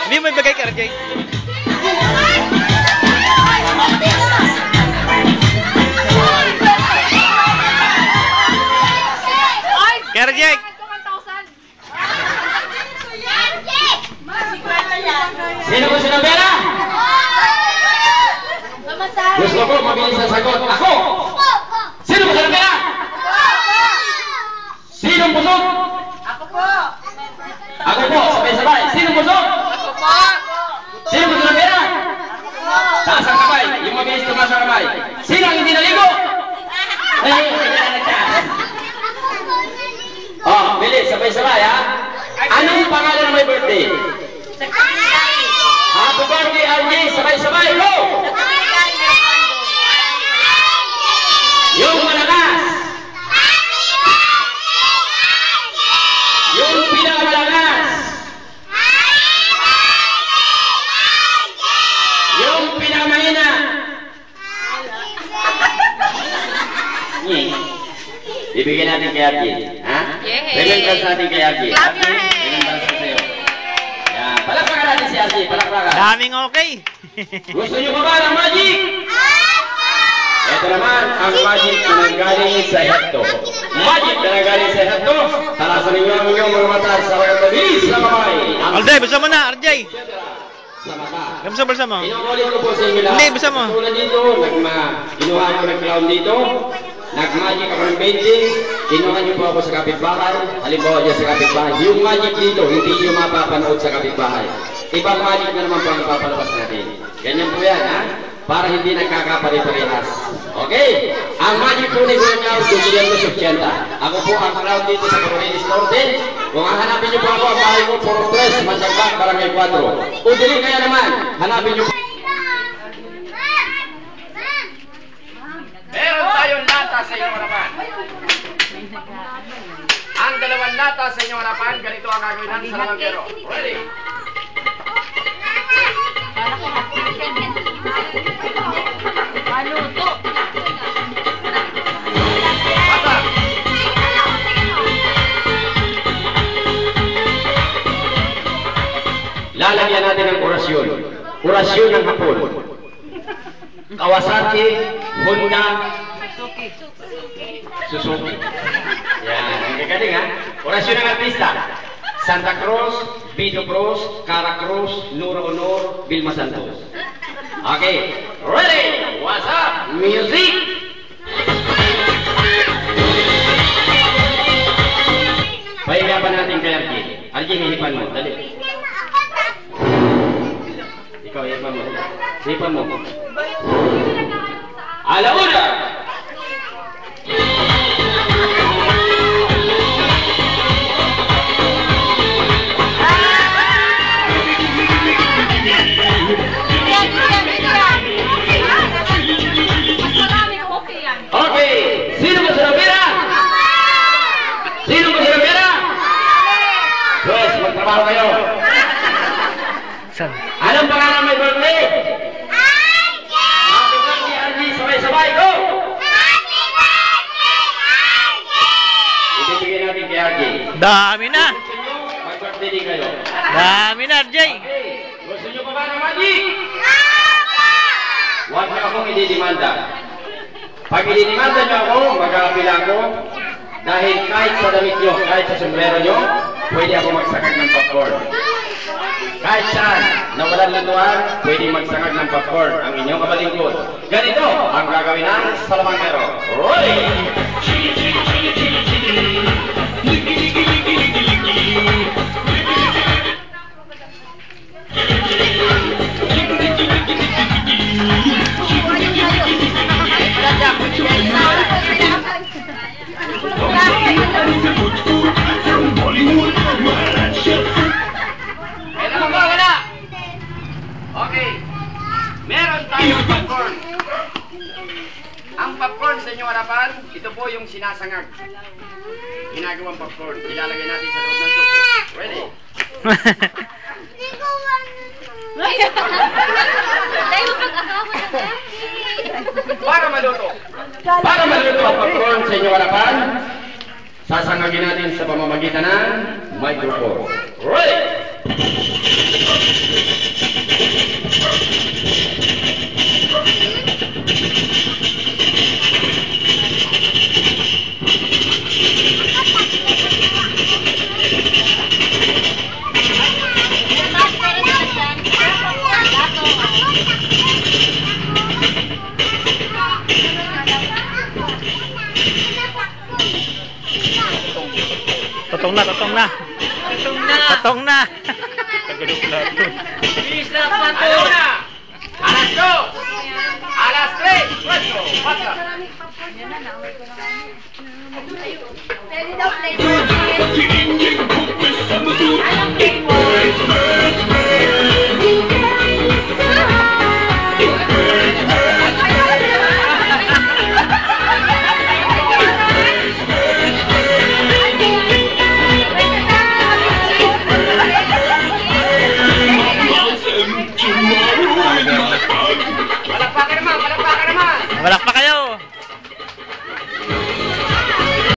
Hindi mo ibigay ka, RJ. RJ! Sino gusto ng pera? Gusto ko, mabilis ang sagot. Ako! Sino gusto ng pera? Sinong busog? Ako po. Ako po, sabay-sabay. Sinong busog? Ako po. Sino gusto ng pera? Taas ang kamay. Yung mabilis tumaas ang kamay. Sino ang hindi naligo? Ay, oh, bilis, sabay-sabay ha. Anong pangalan ng may birthday? Happy birthday, RJ. Sabay-sabay, go! Yung malakas. Yung pinakamalakas. Yung pinakamahina. Ibigyan natin kay RJ. Ha? Remembrance natin kay RJ. Remembrance sa'yo. Yan. Palakpakan natin si RJ. Palakpakan. Daming okay. Gusto nyo pa ba ng magic? Ito naman ang magic na nanggaling sa hekto. Magic na nanggaling sa hekto. Talasan ninyo ang inyong mga mata sa mga mabilis na kamay. RJ, basta mo na, RJ. Sa mata. Basta mo. Inuulit ko po sa inyo lahat. Hindi, basta mo. Tulad dito, kinuha ko ng clown dito. Nag-magic ako ng painting. Kinuha niyo po ako sa kapitbahay. Halimbawa dyan sa kapitbahay. Yung magic dito, hindi niyo mapapanood sa kapitbahay. Ibang magic na naman po ang papalabas natin. Ganyan po yan, ha? Para hindi nagkakapare-parehas. Okay? Ang magic po ni Kuya Chow, 280. Ako po ang crowd dito sa Camarines Norte. Kung hahanapin niyo po ako, ang bahay ko, Puro 3, Mansagbac, Barangay 4. O dili kaya naman, hanapin niyo po. Meron tayong lata sa inyong harapan. Ang dalawang lata sa inyong harapan, ganito ang gagawin natin sa lamangkero. Ready? Maluto. Bata! Lalagyan natin ng orasyon. Orasyon ng hapon. Kawasaki, Honda, Suzuki. Yan, ang gagaling ha. Orasyon ng artista. Santa Cruz, Vito Cruz, Cara Cruz, Nuro Honor, Vilma Santos. Okay, ready? What's up? Music! Pahiga pa natin kay RJ. RJ, hihipan mo. Dali. Ikaw, hihipan mo. Hihipan mo. Alauna! Okay, sino gusto ng pera? Sino gusto ng pera? Yes, magtrabaho kayo. Anong pangalan may birthday? Happy birthday, RJ. Sabay-sabay, go! Happy birthday, RJ! Ibibigay natin kay RJ. Dami na. Mag-birthday din kayo. Dami na, RJ. Okay, gusto nyo pa ba ng magic? Huwag niyo akong ididimanda. Pag ididimanda niyo ako, mag-aapila ako. Dahil kahit sa damit niyo, kahit sa sombrero niyo, pwede ako magsakag ng popcorn. Kahit saan, na walang lutuan, pwede magsakag ng popcorn ang inyong kabalingkod. Ganito ang gagawin natin sa lamangkero. Roy! Okay, meron tayong popcorn. Ang popcorn sa inyong harapan, ito po yung sinasangag. Ginagawang popcorn. Ilalagay natin sa loob ng tubo. Ready? Para maluto. Para maluto ang popcorn sa inyong harapan, sasangagin natin sa pamamagitan ng microphone. Ready? Totong na, totong na. Itong na. Totong na. Bilis na ang pato. Alas 2! Alas 3! Pwesto! Pasa! Pwede daw play. Palakpakan naman! Palakpakan naman! Malak pa kayo.